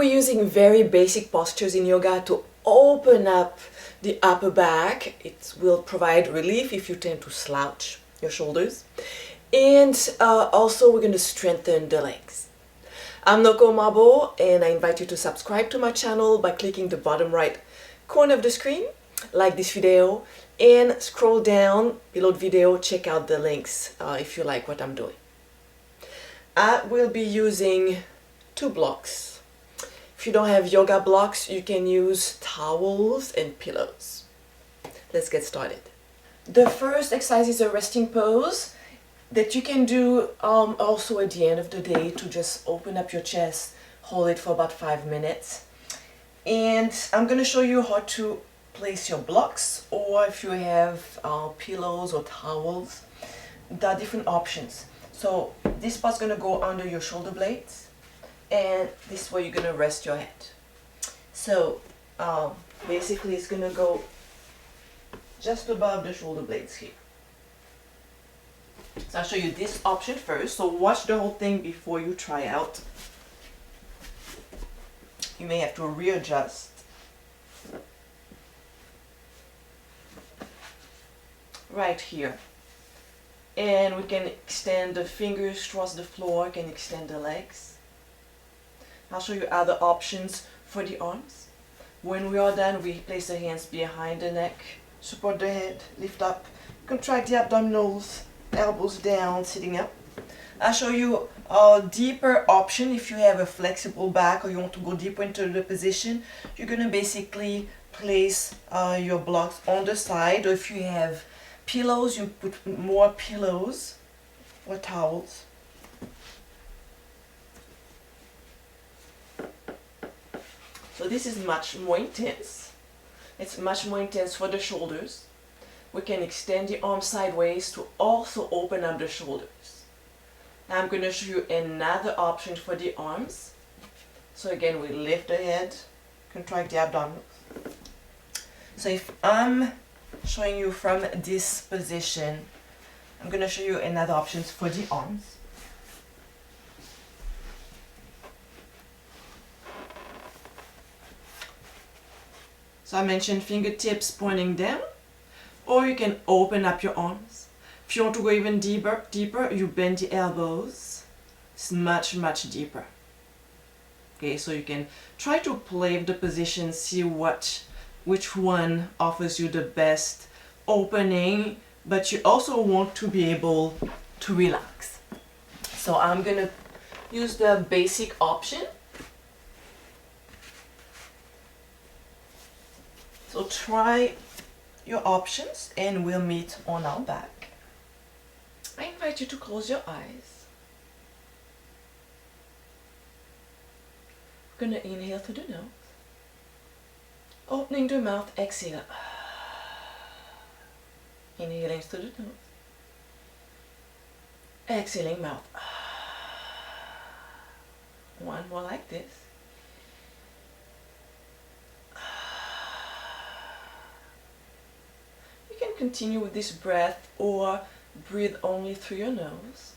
We're using very basic postures in yoga to open up the upper back. It will provide relief if you tend to slouch your shoulders. And also we're going to strengthen the legs. I'm Noko O Yoga, and I invite you to subscribe to my channel by clicking the bottom right corner of the screen, like this video, and scroll down below the video, check out the links if you like what I'm doing. I will be using 2 blocks. If you don't have yoga blocks, you can use towels and pillows. Let's get started. The first exercise is a resting pose that you can do also at the end of the day to just open up your chest, hold it for about 5 minutes. And I'm going to show you how to place your blocks, or if you have pillows or towels, there are different options. So this part's going to go under your shoulder blades, and this is where you're going to rest your head. So basically it's going to go just above the shoulder blades here. So I'll show you this option first, so watch the whole thing before you try out. You may have to readjust. Right here. And we can extend the fingers towards the floor, can extend the legs. I'll show you other options for the arms. When we are done, we place the hands behind the neck, support the head, lift up, contract the abdominals, elbows down, sitting up. I'll show you a deeper option if you have a flexible back or you want to go deeper into the position. You're going to basically place your blocks on the side, or if you have pillows, you put more pillows or towels. So this is much more intense. It's much more intense for the shoulders. We can extend the arms sideways to also open up the shoulders. Now I'm going to show you another option for the arms. So again, we lift the head, contract the abdominals. So if I'm showing you from this position, I'm going to show you another option for the arms. So I mentioned fingertips pointing down, or you can open up your arms. If you want to go even deeper, you bend the elbows. It's much deeper. Okay, so you can try to play with the position, see which one offers you the best opening, but you also want to be able to relax. So I'm gonna use the basic option. So try your options and we'll meet on our back. I invite you to close your eyes. We're going to inhale through the nose. Opening the mouth, exhale. Inhaling through the nose. Exhaling mouth. One more like this. Continue with this breath, or breathe only through your nose.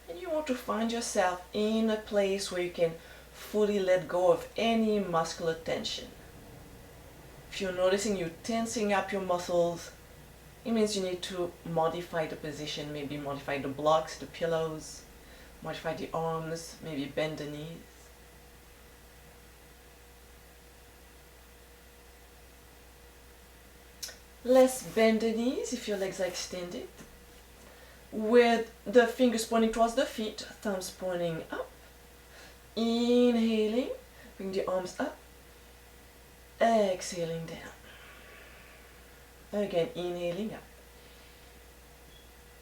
And you want to find yourself in a place where you can fully let go of any muscular tension. If you're noticing you're tensing up your muscles, it means you need to modify the position, maybe modify the blocks, the pillows, modify the arms, maybe bend the knees. Let's bend the knees if your legs are extended, with the fingers pointing towards the feet, thumbs pointing up. Inhaling, bring the arms up, exhaling down. Again, inhaling up,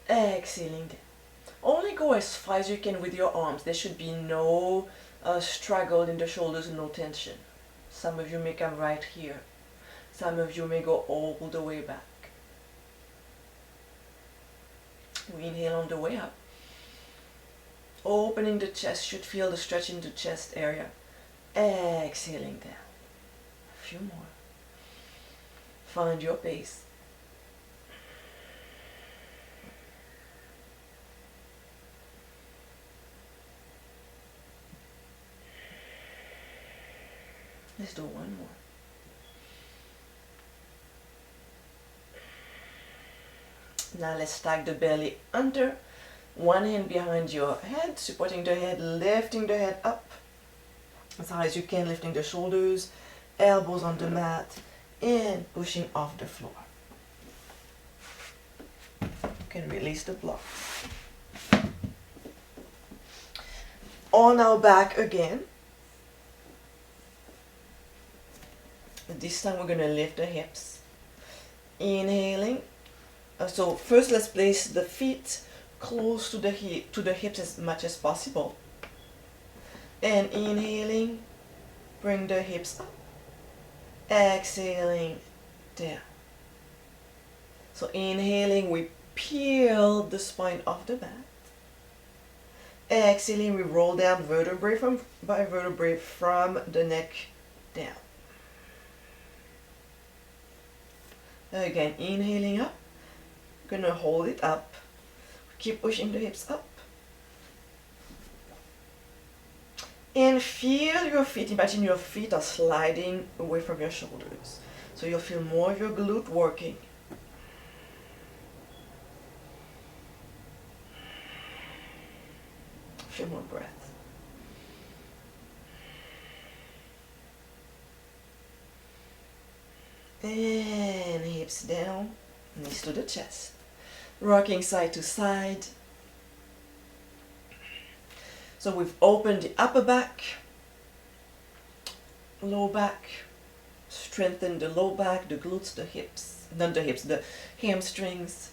exhaling down. Only go as far as you can with your arms. There should be no struggle in the shoulders, no tension. Some of you may come right here. Some of you may go all the way back. We inhale on the way up. Opening the chest, should feel the stretch in the chest area. Exhaling down. A few more. Find your pace. Let's do one more. Now let's stack the belly under. One hand behind your head, supporting the head, lifting the head up as high as you can, lifting the shoulders, elbows on the mat, and pushing off the floor. You can release the block. On our back again. This time we're going to lift the hips. Inhaling. So first let's place the feet close to the hips as much as possible. And inhaling, bring the hips up. Exhaling, down. So inhaling, we peel the spine off the mat. Exhaling, we roll down vertebrae by vertebrae from the neck down. Again, inhaling up. Gonna hold it up. Keep pushing the hips up. And feel your feet. Imagine your feet are sliding away from your shoulders. So you'll feel more of your glute working. A few more breaths. And hips down, knees to the chest. Rocking side to side. So we've opened the upper back, low back, strengthen the low back, the glutes, the hips, not the hips, the hamstrings.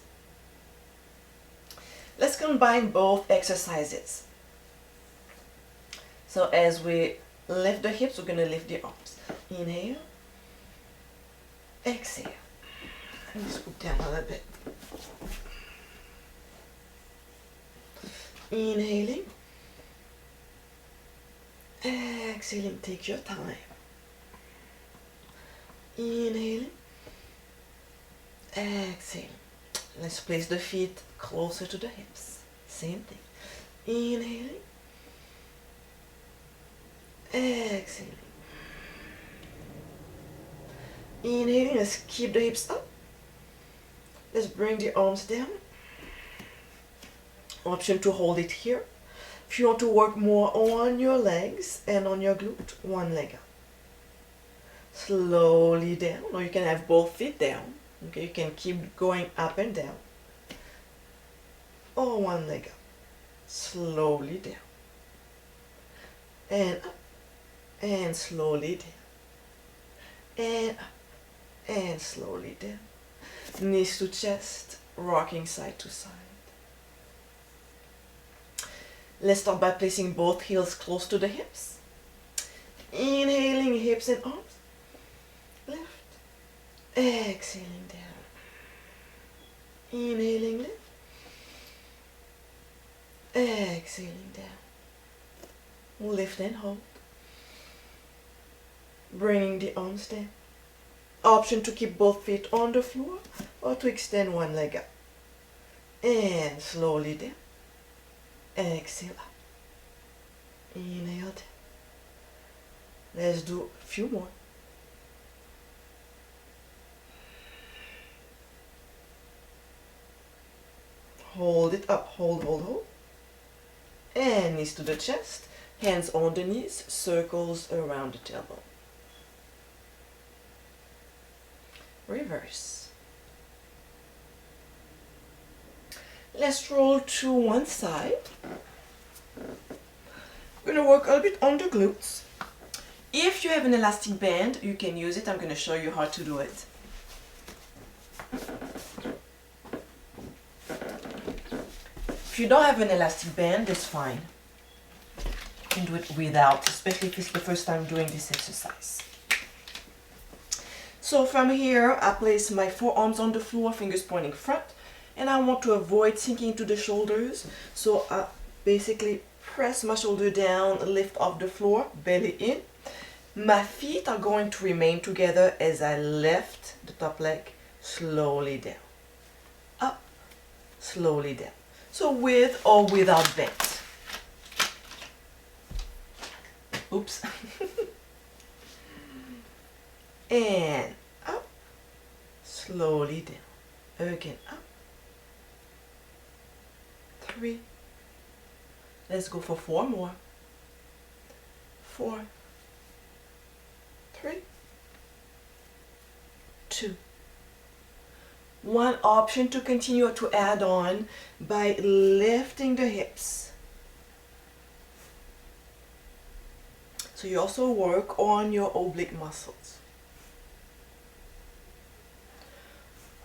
Let's combine both exercises. So as we lift the hips, we're going to lift the arms. Inhale, exhale. Let me scoop down a little bit. Inhaling, exhaling, take your time. Inhaling, exhaling. Let's place the feet closer to the hips. Same thing. Inhaling, exhaling. Inhaling, let's keep the hips up. Let's bring the arms down. Option to hold it here. If you want to work more on your legs and on your glute, one leg up. Slowly down, or you can have both feet down. Okay, you can keep going up and down. Or one leg up. Slowly down. And up. And slowly down. And up. And slowly down. Knees to chest, rocking side to side. Let's start by placing both heels close to the hips. Inhaling, hips and arms. Lift. Exhaling down. Inhaling, lift. Exhaling down. Lift and hold. Bringing the arms down. Option to keep both feet on the floor or to extend one leg up. And slowly down. Exhale up. Inhale down. Let's do a few more. Hold it up. Hold, hold, hold. And knees to the chest. Hands on the knees. Circles around the tailbone. Reverse. Let's roll to one side. We're going to work a little bit on the glutes. If you have an elastic band, you can use it. I'm going to show you how to do it. If you don't have an elastic band, that's fine. You can do it without, especially if it's the first time doing this exercise. So from here, I place my forearms on the floor, fingers pointing front, and I want to avoid sinking into the shoulders. So I basically press my shoulder down, lift off the floor, belly in. My feet are going to remain together as I lift the top leg slowly down. Up, slowly down. So with or without bend. and up, slowly down. Again, up. 3. Let's go for 4 more. 4, 3, 2. One option to continue to add on by lifting the hips. So you also work on your oblique muscles.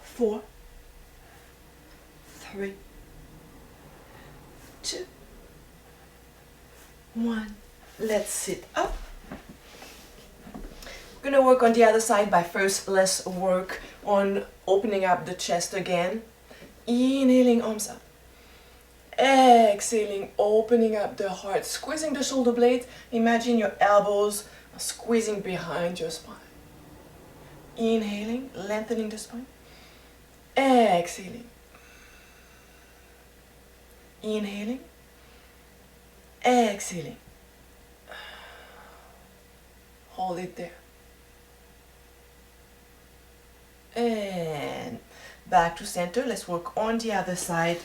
4, 3, 2, 1. Let's sit up. We're going to work on the other side, but first let's work on opening up the chest again. Inhaling, arms up. Exhaling, opening up the heart, squeezing the shoulder blades. Imagine your elbows squeezing behind your spine. Inhaling, lengthening the spine. Exhaling. Inhaling. Exhaling. Hold it there. And back to center. Let's work on the other side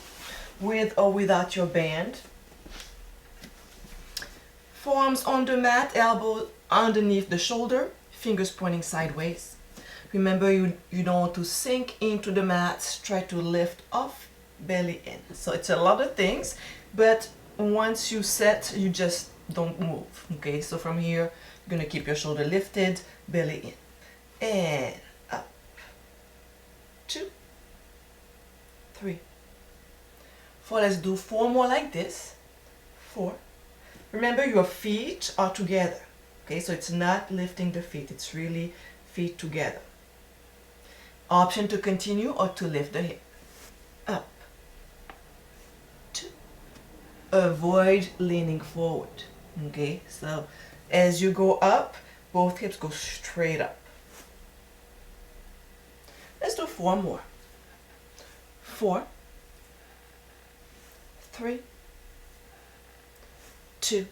with or without your band. Forearms on the mat, elbow underneath the shoulder, fingers pointing sideways. Remember, you don't want to sink into the mat. Try to lift off, belly in. So it's a lot of things, but once you set, you just don't move. Okay, so from here, you're going to keep your shoulder lifted, belly in. And up. 2, 3, 4. Let's do 4 more like this. 4. Remember, your feet are together. Okay, so it's not lifting the feet. It's really feet together. Option to continue or to lift the hip. Up. 2. Avoid leaning forward. Okay, so as you go up, both hips go straight up. Let's do 4 more. 4, 3, 2,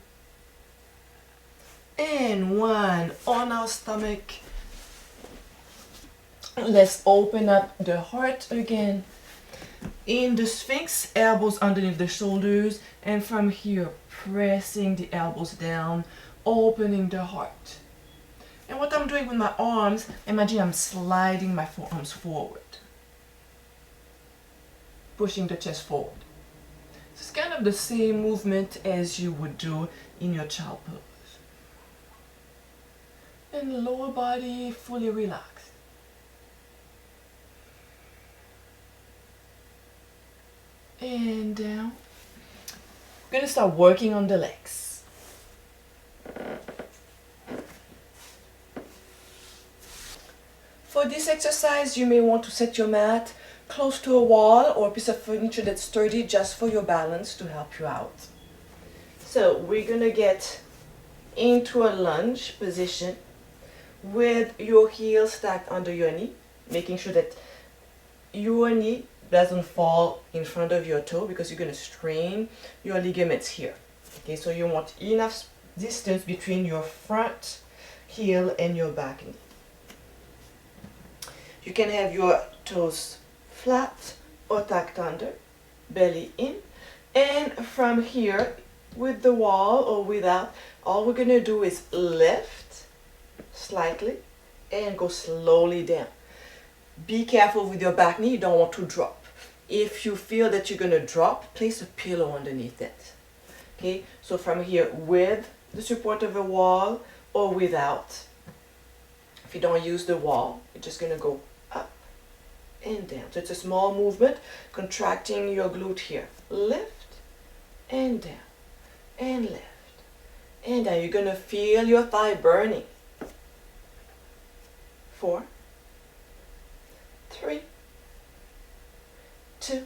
and 1. On our stomach. Let's open up the heart again. In the Sphinx, elbows underneath the shoulders, and from here, pressing the elbows down, opening the heart. And what I'm doing with my arms, imagine I'm sliding my forearms forward, pushing the chest forward. It's kind of the same movement as you would do in your child pose. And lower body fully relaxed. And down. We're going to start working on the legs. For this exercise, you may want to set your mat close to a wall or a piece of furniture that's sturdy just for your balance to help you out. So we're going to get into a lunge position with your heels stacked under your knee, making sure that your knee doesn't fall in front of your toe because you're going to strain your ligaments here. Okay, so you want enough distance between your front heel and your back knee. You can have your toes flat or tucked under, belly in, and from here with the wall or without, all we're going to do is lift slightly and go slowly down. Be careful with your back knee, you don't want to drop. If you feel that you're going to drop, place a pillow underneath it. Okay, so from here with the support of a wall or without. If you don't use the wall, you're just going to go up and down. So it's a small movement, contracting your glute here. Lift and down and lift and down. You're going to feel your thigh burning. 4, 3, 2.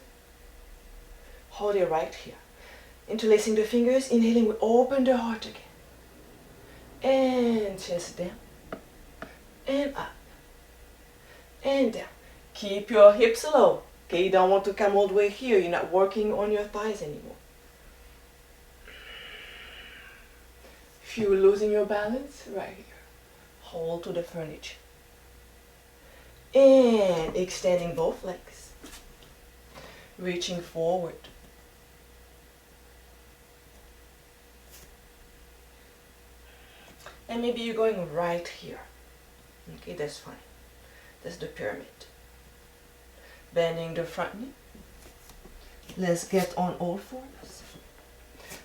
Hold it right here. Interlacing the fingers, inhaling, we open the heart again. And chest down. And up. And down. Keep your hips low. Okay, you don't want to come all the way here. You're not working on your thighs anymore. If you're losing your balance, right here. Hold to the furniture. And extending both legs. Reaching forward. And maybe you're going right here. Okay, that's fine. That's the pyramid. Bending the front knee. Let's get on all fours.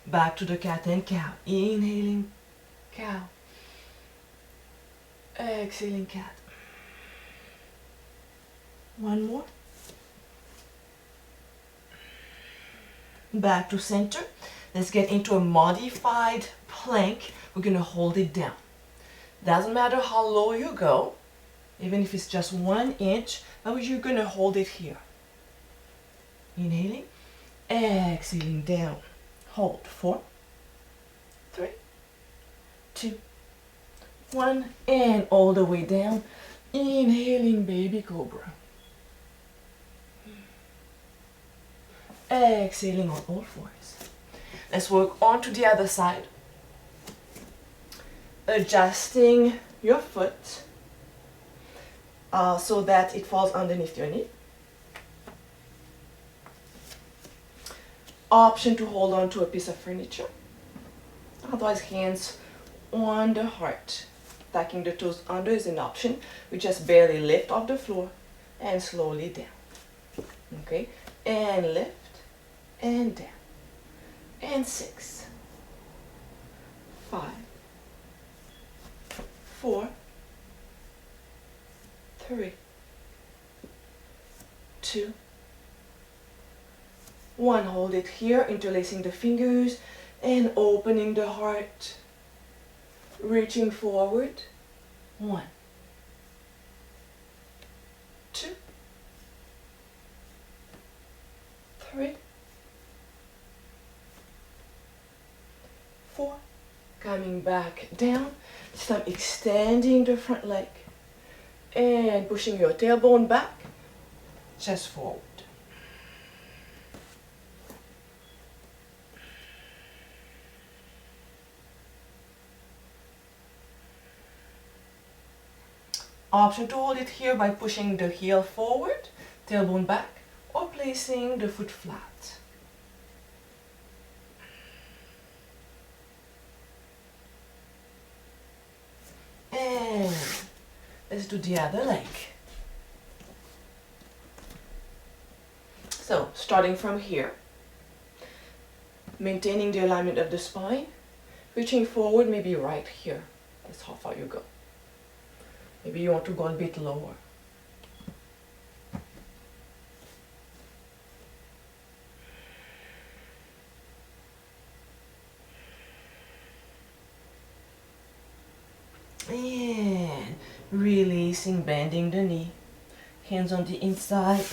Back to the cat and cow. Inhaling cow. Exhaling cat. One more. Back to center. Let's get into a modified plank. We're going to hold it down. Doesn't matter how low you go, even if it's just 1 inch, but you're going to hold it here. Inhaling, exhaling down. Hold. 4, 3, 2, 1, and all the way down. Inhaling, baby cobra. Exhaling on all fours. Let's work on to the other side. Adjusting your foot so that it falls underneath your knee. Option to hold on to a piece of furniture. Otherwise, hands on the heart. Tucking the toes under is an option. We just barely lift off the floor and slowly down. Okay, and lift and down. And 6, 5, 4, 3, 2, 1. Hold it here, interlacing the fingers and opening the heart. Reaching forward. 1, 2, 3, 4. Coming back down. This time extending the front leg and pushing your tailbone back, chest forward. Option to hold it here by pushing the heel forward, tailbone back, or placing the foot flat. And let's do the other leg. So, starting from here, maintaining the alignment of the spine, reaching forward, maybe right here. That's how far you go. Maybe you want to go a bit lower. And releasing, bending the knee, hands on the inside.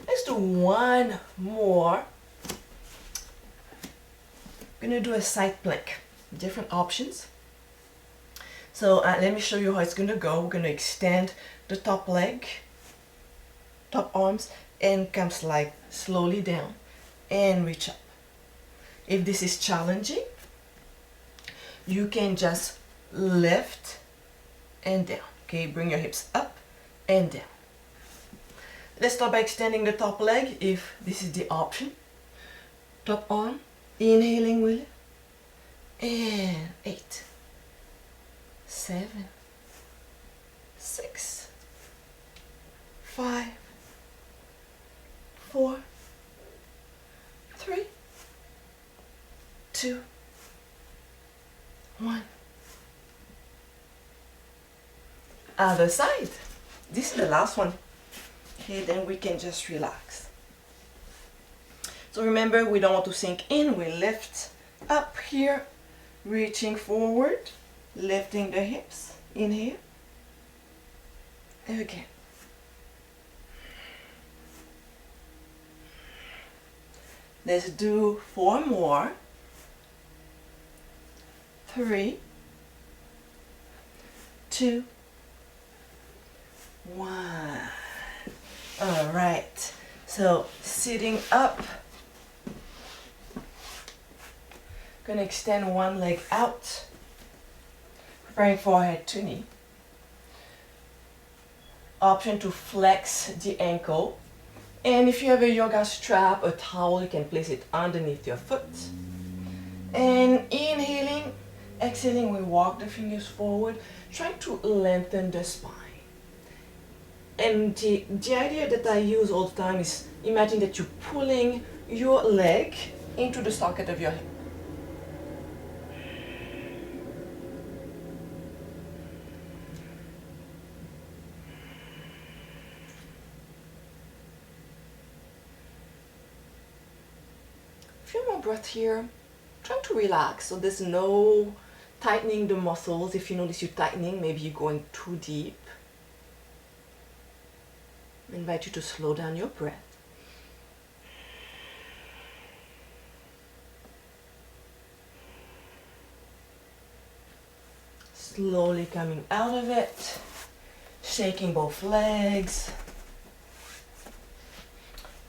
Let's do one more. I'm gonna do a side plank, different options. So let me show you how it's gonna go. We're gonna extend the top leg, top arms, and come slide slowly down and reach up. If this is challenging, you can just lift and down. Okay, bring your hips up and down. Let's start by extending the top leg if this is the option. Top arm, inhaling with it, and 8, 7, 6, 5, 4, 3, 2, 1. Other side. This is the last one. Okay, then we can just relax. So remember, we don't want to sink in. We lift up here, reaching forward, lifting the hips. Inhale. Again. Let's do 4 more. 3, 2, 1. All right. So sitting up. Gonna extend one leg out. Preparing forehead to knee. Option to flex the ankle. And if you have a yoga strap, a towel, you can place it underneath your foot. And inhaling, exhaling, we walk the fingers forward, trying to lengthen the spine. And the idea that I use all the time is imagine that you're pulling your leg into the socket of your hip. A few more breaths here. Trying to relax, so there's no tightening the muscles. If you notice you're tightening, maybe you're going too deep. I invite you to slow down your breath. Slowly coming out of it, shaking both legs.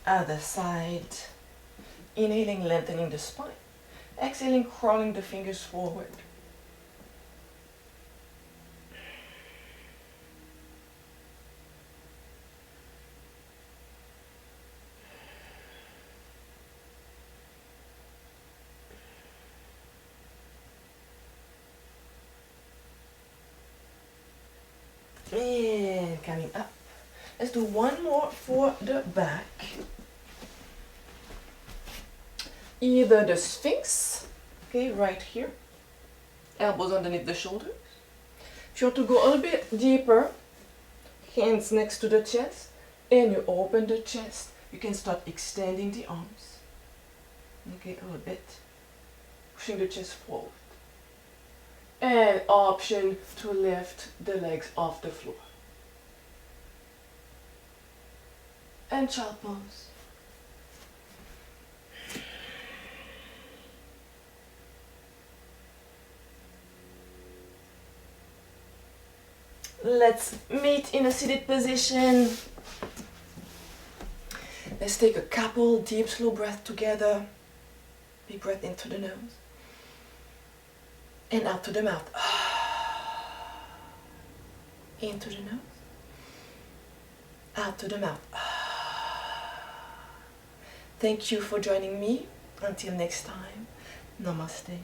Other side. Inhaling, lengthening the spine. Exhaling, crawling the fingers forward. And coming up. Let's do one more for the back. Either the Sphinx, okay, right here, elbows underneath the shoulders. If you want to go a little bit deeper, hands next to the chest, and you open the chest, you can start extending the arms. Okay, a little bit, pushing the chest forward. And option to lift the legs off the floor. And child pose. Let's meet in a seated position. Let's take a couple deep, slow breaths together. Big breath into the nose. And out to the mouth. Into the nose. Out to the mouth. Thank you for joining me. Until next time, namaste.